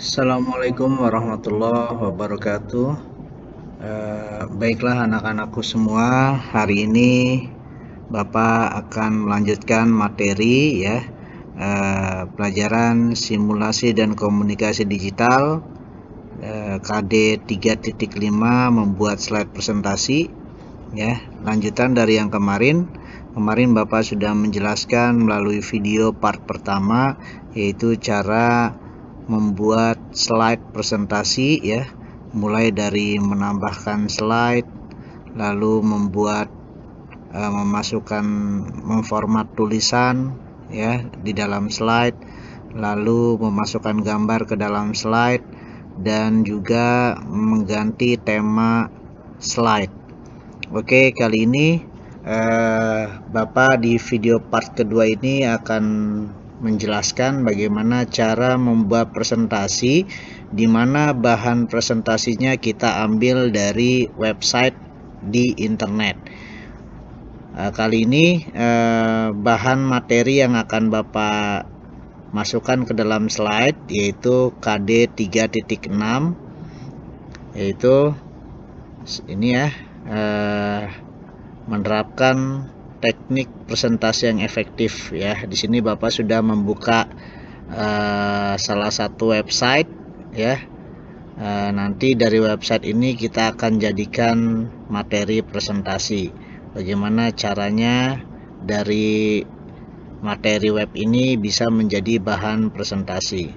Assalamualaikum warahmatullahi wabarakatuh. Baiklah anak-anakku semua, hari ini Bapak akan melanjutkan materi ya, pelajaran simulasi dan komunikasi digital, KD 3.5 membuat slide presentasi ya. Lanjutan dari yang kemarin Bapak sudah menjelaskan melalui video part pertama, yaitu cara membuat slide presentasi ya, mulai dari menambahkan slide, lalu memformat tulisan ya di dalam slide, lalu memasukkan gambar ke dalam slide, dan juga mengganti tema slide. Oke, kali ini Bapak di video part kedua ini akan menjelaskan bagaimana cara membuat presentasi, di mana bahan presentasinya kita ambil dari website di internet. Kali ini bahan materi yang akan Bapak masukkan ke dalam slide yaitu KD 3.6, yaitu ini ya, menerapkan teknik presentasi yang efektif ya. Di sini Bapak sudah membuka salah satu website ya. Nanti dari website ini kita akan jadikan materi presentasi. Bagaimana caranya dari materi web ini bisa menjadi bahan presentasi.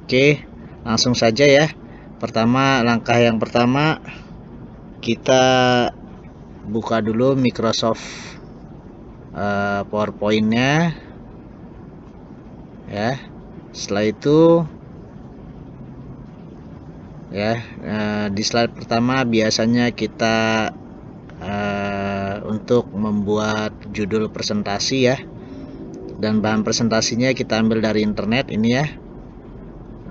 Oke, langsung saja ya. Langkah yang pertama, kita buka dulu Microsoft PowerPoint-nya ya. Setelah itu ya, di slide pertama biasanya kita untuk membuat judul presentasi ya, dan bahan presentasinya kita ambil dari internet ini ya.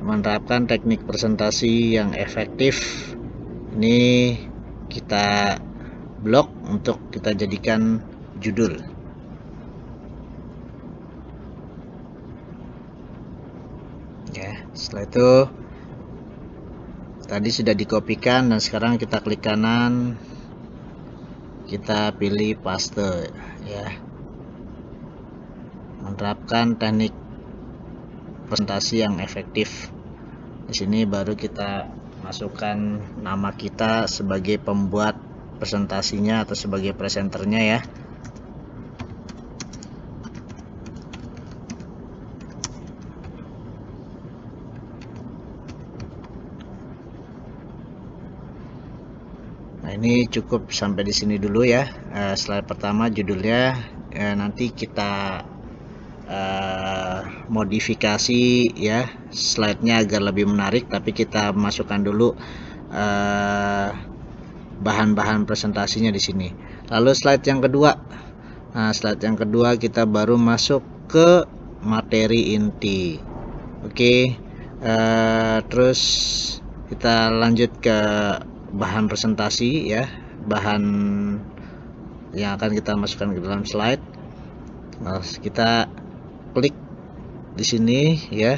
Menerapkan teknik presentasi yang efektif, ini kita blok untuk kita jadikan judul ya. Setelah itu tadi sudah dikopikan, dan sekarang kita klik kanan, kita pilih paste ya. Menerapkan teknik presentasi yang efektif. Di sini baru kita masukkan nama kita sebagai pembuat presentasinya atau sebagai presenternya ya. Nah, ini cukup sampai di sini dulu ya. Slide pertama judulnya, nanti kita modifikasi ya slide-nya agar lebih menarik, tapi kita masukkan dulu bahan-bahan presentasinya di sini. Lalu slide yang kedua. Nah, slide yang kedua kita baru masuk ke materi inti. Oke, terus kita lanjut ke bahan presentasi ya, bahan yang akan kita masukkan ke dalam slide. Nah, kita klik di sini ya,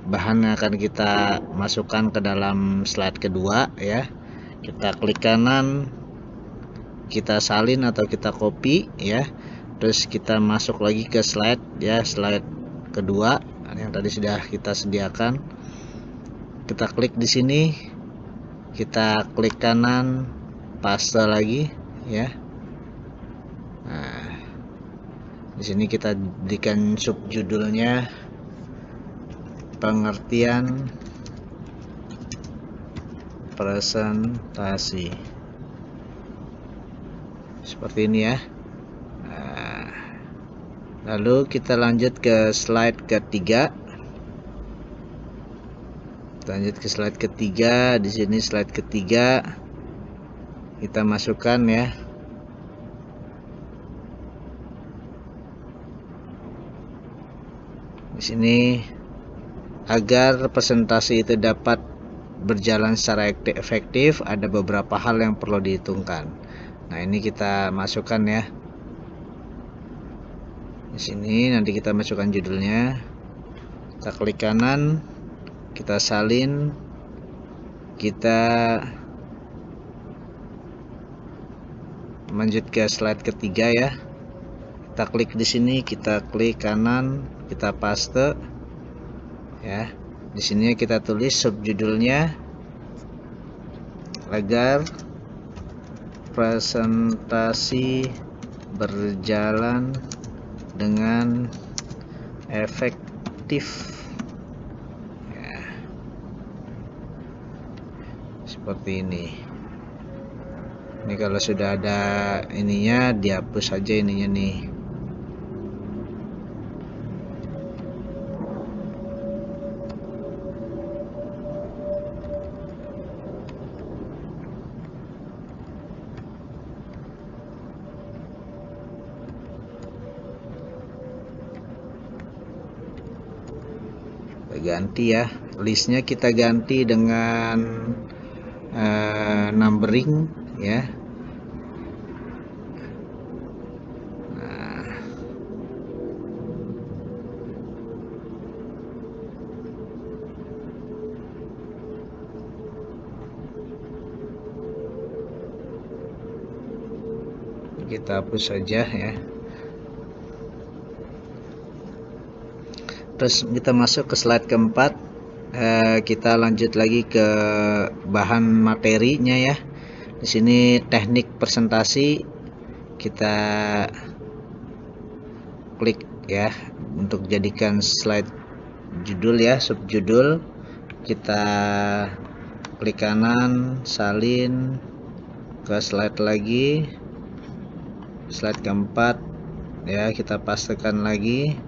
bahan yang akan kita masukkan ke dalam slide kedua ya. Kita klik kanan, kita salin atau kita copy ya, terus kita masuk lagi ke slide ya, slide kedua yang tadi sudah kita sediakan. Kita klik di sini, kita klik kanan, paste lagi ya. Nah, di sini kita berikan subjudulnya pengertian presentasi, seperti ini ya. Nah, lalu kita lanjut ke slide ketiga. Lanjut ke slide ketiga. Di sini slide ketiga kita masukkan ya, di sini agar presentasi itu dapat berjalan secara efektif, ada beberapa hal yang perlu dihitungkan. Nah, ini kita masukkan ya. Di sini nanti kita masukkan judulnya. kita klik kanan, kita salin, kita lanjut ke slide ketiga ya. Kita klik di sini, kita klik kanan, kita paste ya. Di sini kita tulis subjudulnya agar presentasi berjalan dengan efektif ya. Seperti ini. Ini kalau sudah ada ininya, dihapus saja ininya nih. Ganti ya, listnya kita ganti dengan numbering ya. Kita hapus saja ya. Terus kita masuk ke slide keempat. Kita lanjut lagi ke bahan materinya ya. Di sini teknik presentasi, kita klik ya untuk jadikan slide judul ya, subjudul. Kita klik kanan, salin ke slide lagi, slide keempat ya, kita pastekan lagi.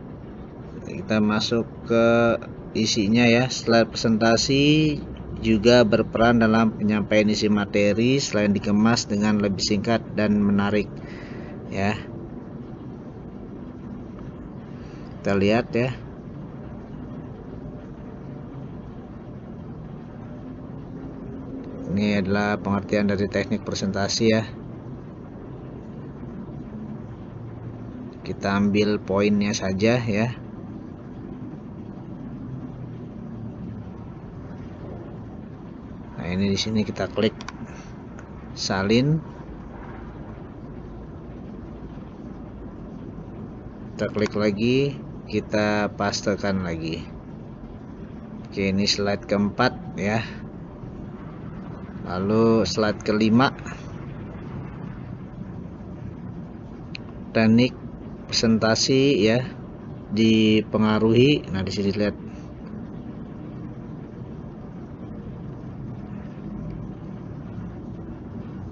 Kita masuk ke isinya ya. Slide presentasi juga berperan dalam penyampaian isi materi selain dikemas dengan lebih singkat dan menarik ya. Kita lihat ya. Ini adalah pengertian dari teknik presentasi ya. Kita ambil poinnya saja ya. Nah, ini di sini kita klik salin. Kita klik lagi, kita pastekan lagi. Oke, ini slide keempat ya. Lalu slide kelima, teknik presentasi ya dipengaruhi. Nah, di sini lihat.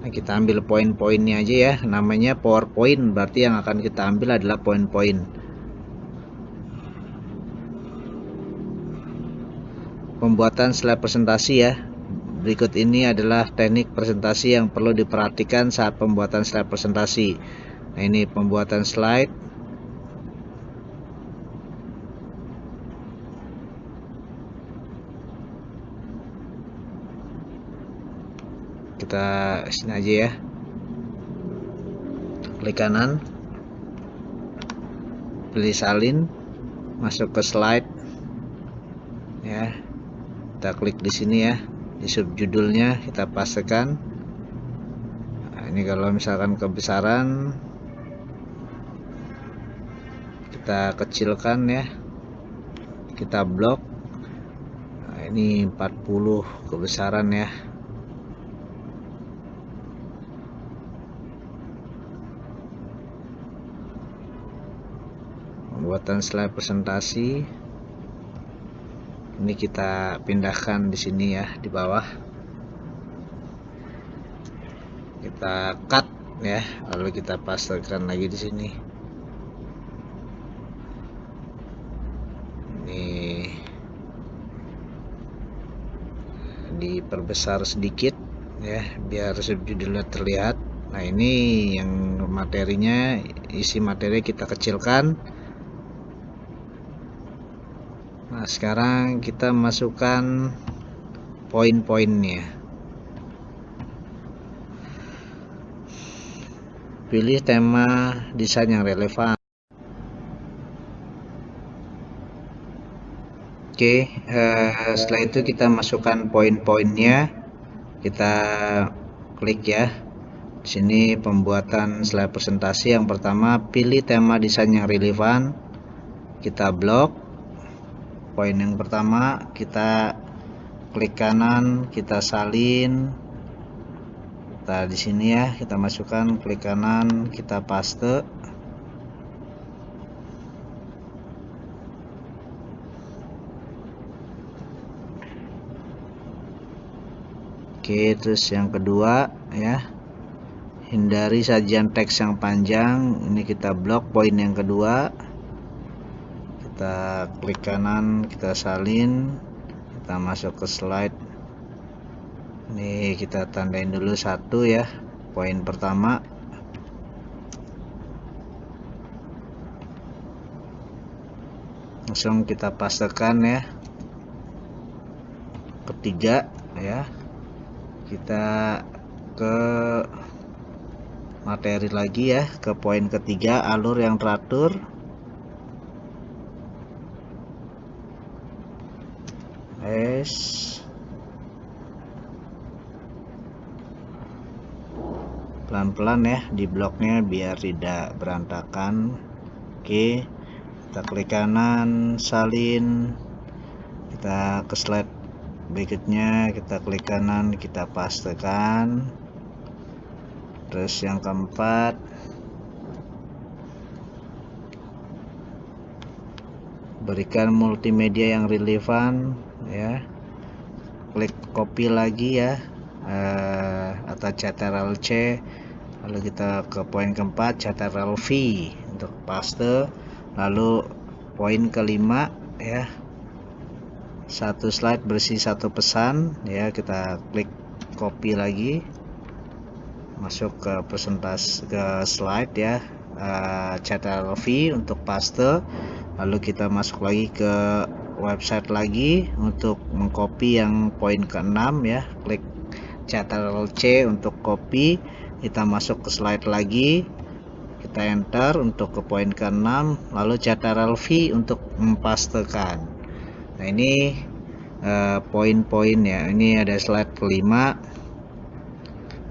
Nah, kita ambil poin-poinnya aja ya. Namanya PowerPoint, berarti yang akan kita ambil adalah poin-poin. Pembuatan slide presentasi ya. Berikut ini adalah teknik presentasi yang perlu diperhatikan saat pembuatan slide presentasi. Nah, ini pembuatan slide. Kita sini aja ya. Klik kanan, pilih salin, masuk ke slide ya. Kita klik di sini ya, di subjudulnya kita pastekan. Nah, ini kalau misalkan kebesaran kita kecilkan ya, kita blok. Nah, ini 40 kebesaran ya. Pembuatan slide presentasi ini kita pindahkan di sini ya, di bawah. Kita cut ya, lalu kita pastekan lagi di sini. Ini diperbesar sedikit ya, biar subjudulnya terlihat. Nah, ini yang materinya, isi materi kita kecilkan. Nah, sekarang kita masukkan poin-poinnya. Pilih tema desain yang relevan. Oke, setelah itu kita masukkan poin-poinnya, kita klik ya. Di sini pembuatan slide presentasi. Yang pertama, pilih tema desain yang relevan, kita blok. Poin yang pertama, kita klik kanan, kita salin. Kita di sini ya, kita masukkan, klik kanan, kita paste. Oke, terus yang kedua ya, hindari sajian teks yang panjang. Ini kita blok poin yang kedua. Kita klik kanan, kita salin, kita masuk ke slide. Ini kita tandain dulu 1 ya, poin pertama. Langsung kita pastekan ya. Ketiga ya, kita ke materi lagi ya, ke poin ketiga, alur yang teratur. Pelan-pelan ya di bloknya biar tidak berantakan. Oke, kita klik kanan, salin, kita ke slide berikutnya, kita klik kanan, kita pastekan. Terus yang keempat, berikan multimedia yang relevan ya, klik copy lagi ya, atau Ctrl C, lalu kita ke poin keempat, Ctrl V untuk paste. Lalu poin kelima ya, 1 slide bersih 1 pesan ya, kita klik copy lagi, masuk ke presentasi, ke slide ya, Ctrl V untuk paste. Lalu kita masuk lagi ke website lagi untuk mengcopy yang poin ke-6 ya, klik Ctrl C untuk copy, kita masuk ke slide lagi, kita enter untuk ke poin ke-6, lalu Ctrl V untuk mempastekan. Nah ini poin-poin ya, ini ada slide kelima,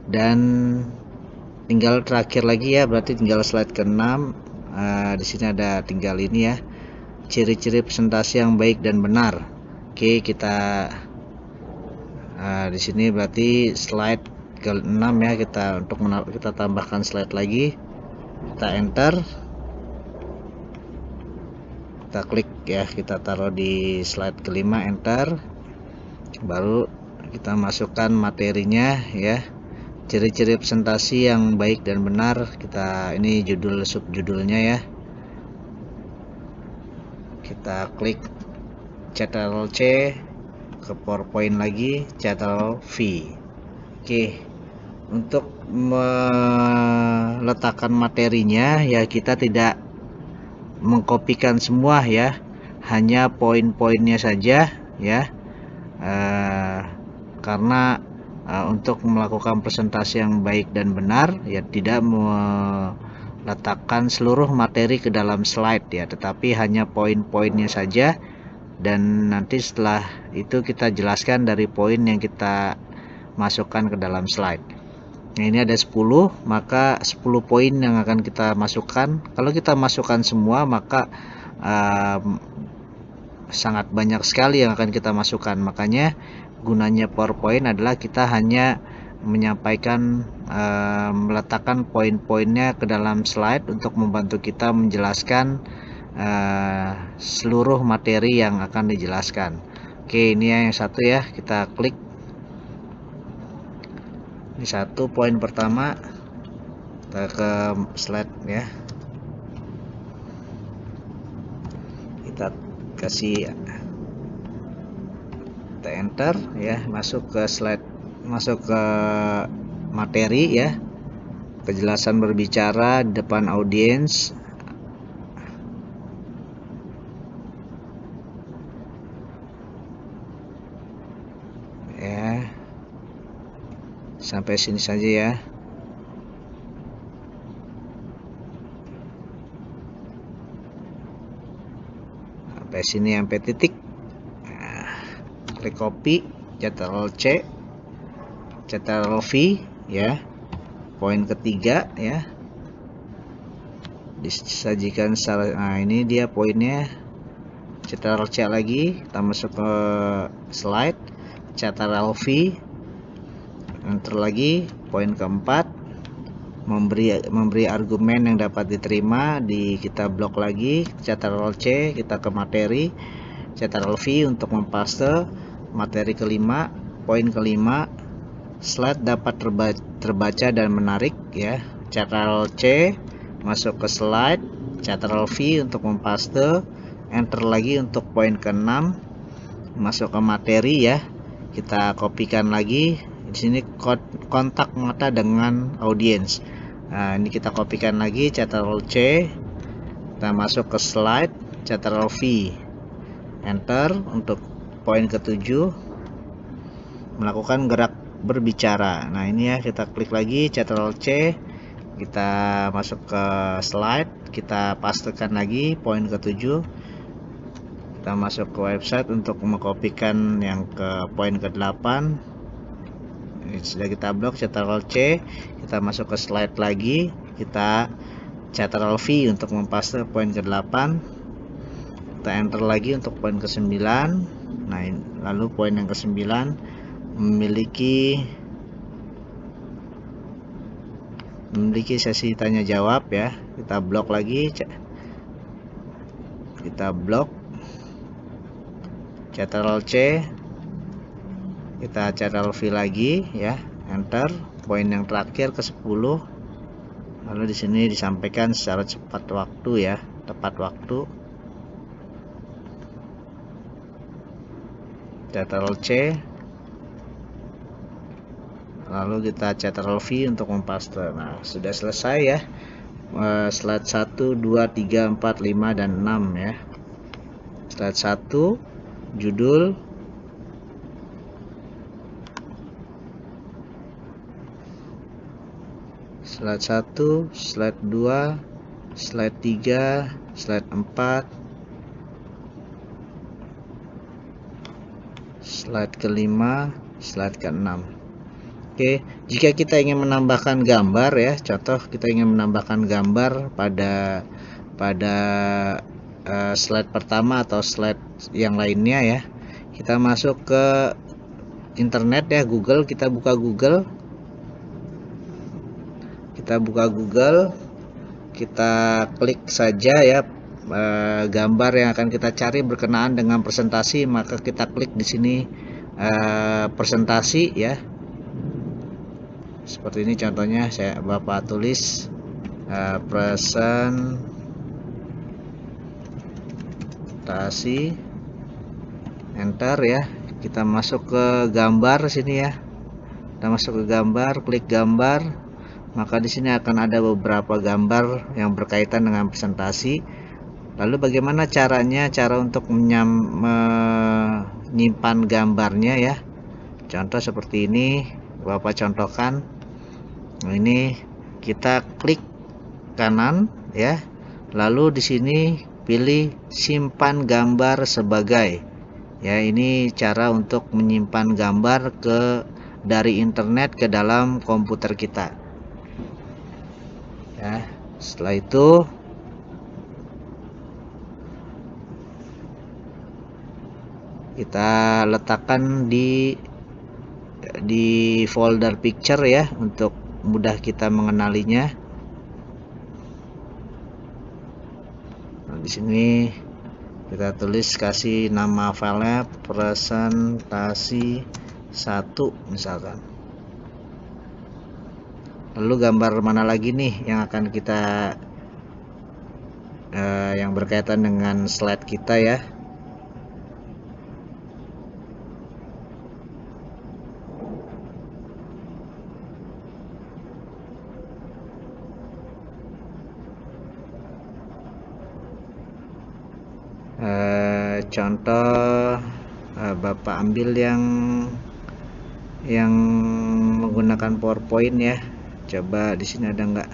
dan tinggal terakhir lagi ya, berarti tinggal slide ke-6. Di sini ada tinggal ini ya, ciri-ciri presentasi yang baik dan benar. Oke, kita di sini berarti slide ke-6 ya, kita tambahkan slide lagi, kita enter, kita klik ya, kita taruh di slide kelima, enter, baru kita masukkan materinya ya, ciri-ciri presentasi yang baik dan benar. Kita ini judul subjudulnya ya, kita klik Ctrl C, ke PowerPoint lagi, Ctrl V. Oke, untuk meletakkan materinya ya, kita tidak mengkopikan semua ya, hanya poin-poinnya saja ya, karena untuk melakukan presentasi yang baik dan benar ya, tidak meletakkan seluruh materi ke dalam slide ya, tetapi hanya poin-poinnya saja, dan nanti setelah itu kita jelaskan dari poin yang kita masukkan ke dalam slide. Nah ini ada 10, maka 10 poin yang akan kita masukkan. Kalau kita masukkan semua, maka sangat banyak sekali yang akan kita masukkan. Makanya gunanya PowerPoint adalah kita hanya menyampaikan, meletakkan poin-poinnya ke dalam slide untuk membantu kita menjelaskan seluruh materi yang akan dijelaskan. Oke, ini yang satu ya, kita klik. Ini 1 poin pertama, kita ke slide ya, kita kasih, kita enter ya, masuk ke slide, masuk ke materi ya, kejelasan berbicara di depan audiens ya, sampai sini saja ya. Sampai sini, sampai titik klik copy, Ctrl C, Ctrl V ya, poin ketiga ya, disajikan secara, nah ini dia poinnya. Ctrl C lagi, kita masuk ke slide, Ctrl V, enter lagi, poin keempat, memberi argumen yang dapat diterima, kita blok lagi, Ctrl C, kita ke materi, Ctrl V untuk mempaste, materi kelima, poin kelima, slide dapat terbaca dan menarik ya, Ctrl C, masuk ke slide, Ctrl V untuk mempaste, enter lagi untuk poin ke-6, masuk ke materi ya, kita kopikan lagi. Di sini kontak mata dengan audiens. Nah, ini kita kopikan lagi, Ctrl C, kita masuk ke slide, Ctrl V, enter untuk poin ke-7, melakukan gerak berbicara. Nah ini ya, kita klik lagi, Ctrl C, kita masuk ke slide, kita pastekan lagi poin ke-7, kita masuk ke website untuk mengkopikan yang ke poin ke-8. Ini sudah kita blok, Ctrl C, kita masuk ke slide lagi, kita Ctrl V untuk mempaste poin ke-8, kita enter lagi untuk poin ke-9. Nah lalu poin yang ke-9 memiliki sesi tanya jawab ya, kita blok lagi, kita blok, Ctrl C, kita Ctrl V lagi ya, enter poin yang terakhir ke-10. Lalu di sini disampaikan secara tepat waktu ya, tepat waktu, Ctrl C, lalu kita Ctrl V untuk mempaste. Nah sudah selesai ya, slide 1, 2, 3, 4, 5, dan 6 ya. Slide 1 judul, slide 1, slide 2, slide 3, slide 4, slide ke-5, slide ke-6. Oke, jika kita ingin menambahkan gambar ya, contoh kita ingin menambahkan gambar pada slide pertama atau slide yang lainnya ya, kita masuk ke internet ya, Google, kita buka Google, kita klik saja ya gambar yang akan kita cari berkenaan dengan presentasi, maka kita klik di sini presentasi ya, seperti ini contohnya, Bapak tulis presentasi, enter ya, kita masuk ke gambar sini ya, kita masuk ke gambar, klik gambar, maka di sini akan ada beberapa gambar yang berkaitan dengan presentasi. Lalu bagaimana cara untuk menyimpan gambarnya ya, contoh seperti ini Bapak contohkan. Nah, ini kita klik kanan ya, lalu di sini pilih simpan gambar sebagai ya, ini cara untuk menyimpan gambar dari internet ke dalam komputer kita ya. Setelah itu kita letakkan di folder picture ya, untuk mudah kita mengenalinya. Nah, di sini kita tulis, kasih nama filenya presentasi 1 misalkan. Lalu gambar mana lagi nih yang akan kita yang berkaitan dengan slide kita ya. Contoh Bapak ambil yang menggunakan PowerPoint ya, coba di sini ada enggak.